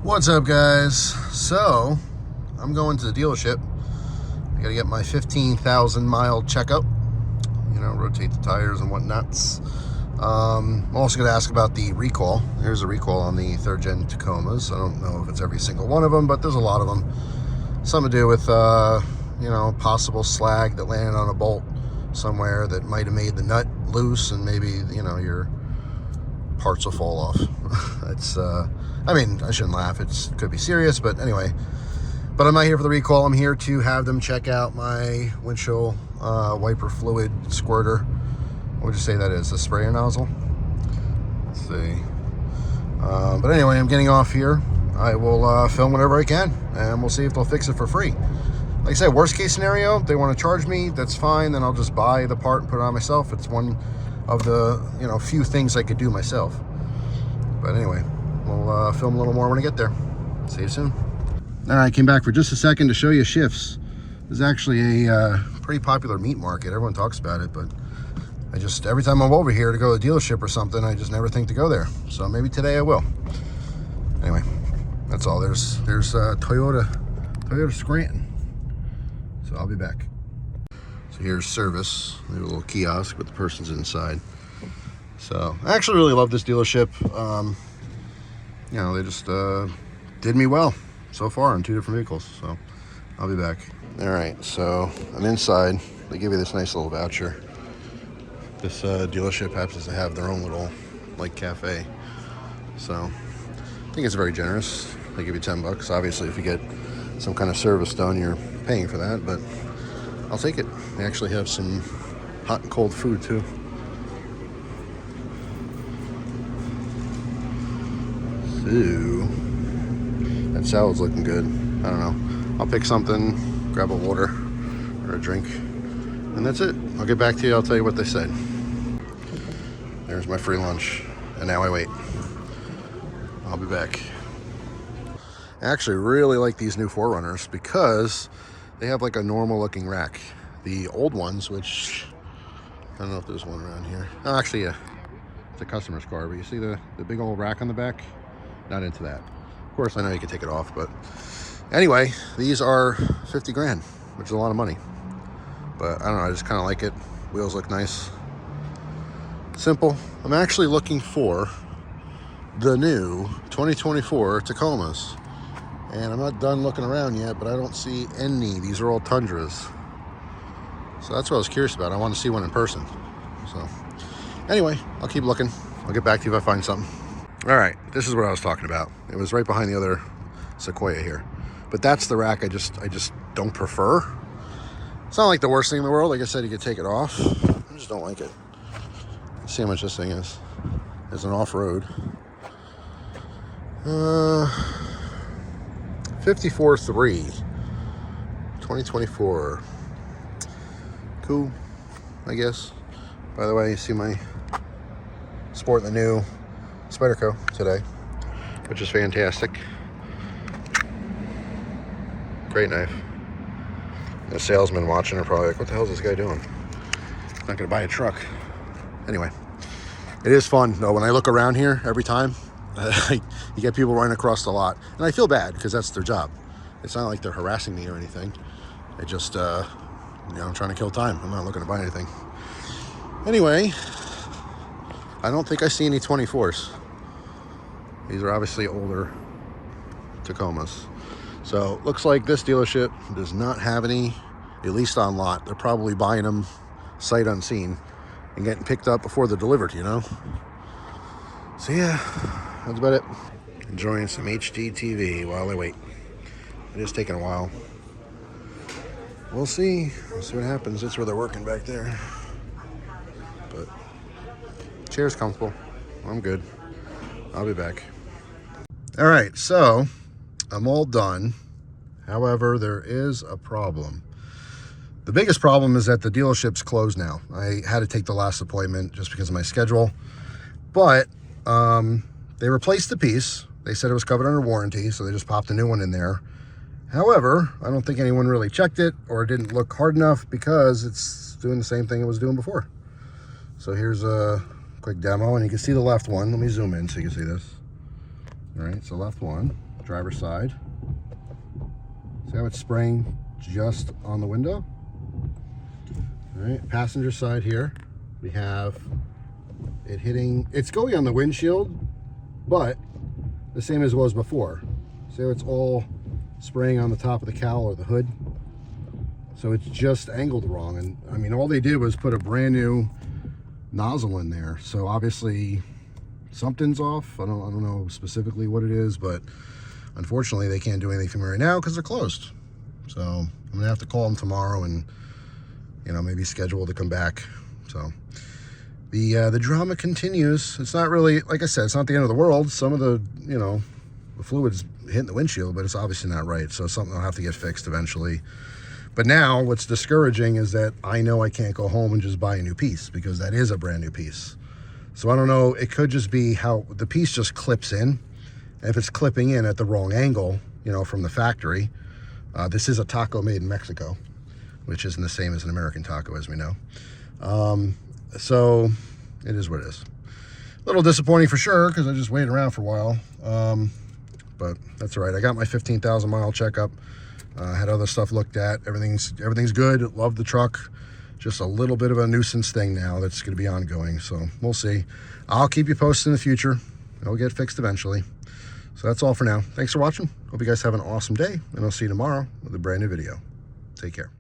What's up, guys? So I'm going to the dealership. I gotta get my 15,000 mile checkup, you know, rotate the tires and whatnots. I'm also gonna ask about the recall. There's a recall on the 3rd gen Tacomas. I don't know if it's every single one of them, but there's a lot of them. Something to do with you know, possible slag that landed on a bolt somewhere that might have made the nut loose, and maybe, you know, your parts will fall off. It's I mean, I shouldn't laugh, it could be serious, but anyway. But I'm not here for the recall. I'm here to have them check out my windshield wiper fluid squirter. What would you say that is? A sprayer nozzle? Let's see. But anyway, I'm getting off here. I will film whenever I can, and we'll see if they'll fix it for free. Like I said, worst case scenario, if they want to charge me, that's fine. Then I'll just buy the part and put it on myself. It's one of the, you know, few things I could do myself. But anyway, we'll film a little more when I get there. See you soon. All right, I came back for just a second to show you shifts. There's actually a pretty popular meat market. Everyone talks about it, but I just, every time I'm over here to go to the dealership or something, I just never think to go there. So maybe today I will. Anyway, that's all. There's Toyota Scranton. So I'll be back. So here's service. There's a little kiosk, but the person's inside. So I actually really love this dealership. You know, they just did me well so far on 2 different vehicles. So I'll be back. All right, so I'm inside. They give you this nice little voucher. This dealership happens to have their own little like cafe. So I think it's very generous. They give you 10 bucks. Obviously, if you get some kind of service done, you're paying for that, but I'll take it. They actually have some hot and cold food too. So that salad's looking good. I don't know. I'll pick something, grab a water or a drink, and that's it. I'll get back to you. I'll tell you what they said. There's my free lunch, and now I wait. I'll be back. I actually really like these new 4Runners because they have like a normal looking rack. The old ones, which I don't know if there's one around here. Oh, actually, yeah, it's a customer's car, but you see the big old rack on the back? Not into that. Of course, I know you can take it off, but anyway, these are 50 grand, which is a lot of money. But I don't know, I just kind of like it. Wheels look nice. Simple. I'm actually looking for the new 2024 Tacomas. And I'm not done looking around yet, but I don't see any. These are all Tundras. So that's what I was curious about. I want to see one in person. So anyway, I'll keep looking. I'll get back to you if I find something. All right, this is what I was talking about. It was right behind the other Sequoia here. But that's the rack I just don't prefer. It's not like the worst thing in the world. Like I said, you could take it off. I just don't like it. Let's see how much this thing is. It's an off-road. 54.3 2024. Cool, I guess. By the way, you see my sporting the new Spyderco today, which is fantastic. Great knife. The salesman watching are probably like, what the hell is this guy doing? He's not gonna buy a truck. Anyway, it is fun though. When I look around here every time, you get people running across the lot, and I feel bad because that's their job. It's not like they're harassing me or anything. They just, you know, I'm trying to kill time. I'm not looking to buy anything. Anyway, I don't think I see any 24s. These are obviously older Tacomas. So looks like this dealership does not have any, at least on lot. They're probably buying them sight unseen and getting picked up before they're delivered, you know? So yeah, that's about it. Enjoying some HD TV while I wait. It is taking a while. We'll see. We'll see what happens. That's where they're working back there. But chair's comfortable. I'm good. I'll be back. All right, so I'm all done. However, there is a problem. The biggest problem is that the dealership's closed now. I had to take the last appointment just because of my schedule. But they replaced the piece. They said it was covered under warranty, so they just popped a new one in there. However, I don't think anyone really checked it, or it didn't look hard enough because it's doing the same thing it was doing before. So here's a quick demo, and you can see the left one. Let me zoom in so you can see this. All right, so left one. driver's side. See how it's spraying just on the window? All right, passenger side here, we have it hitting, it's going on the windshield, but the same as it was before. So it's all spraying on the top of the cowl or the hood. So it's just angled wrong. And I mean, all they did was put a brand new nozzle in there. So obviously something's off. I don't know specifically what it is, but unfortunately they can't do anything for me right now because they're closed. So I'm gonna have to call them tomorrow and, you know, maybe schedule to come back. So the drama continues. It's not really, like I said, it's not the end of the world. Some of the, you know, the fluid's hitting the windshield, but it's obviously not right. So something will have to get fixed eventually. But now what's discouraging is that I know I can't go home and just buy a new piece because that is a brand new piece. So I don't know, it could just be how the piece just clips in. And if it's clipping in at the wrong angle, you know, from the factory, this is a taco made in Mexico, which isn't the same as an American taco, as we know. So it is what it is. A little disappointing for sure because I just waited around for a while. But that's all right. I got my 15,000 mile checkup. Had other stuff looked at. Everything's good. Love the truck. Just a little bit of a nuisance thing now that's going to be ongoing. So we'll see. I'll keep you posted in the future. It'll get fixed eventually. So that's all for now. Thanks for watching. Hope you guys have an awesome day, and I'll see you tomorrow with a brand new video. Take care.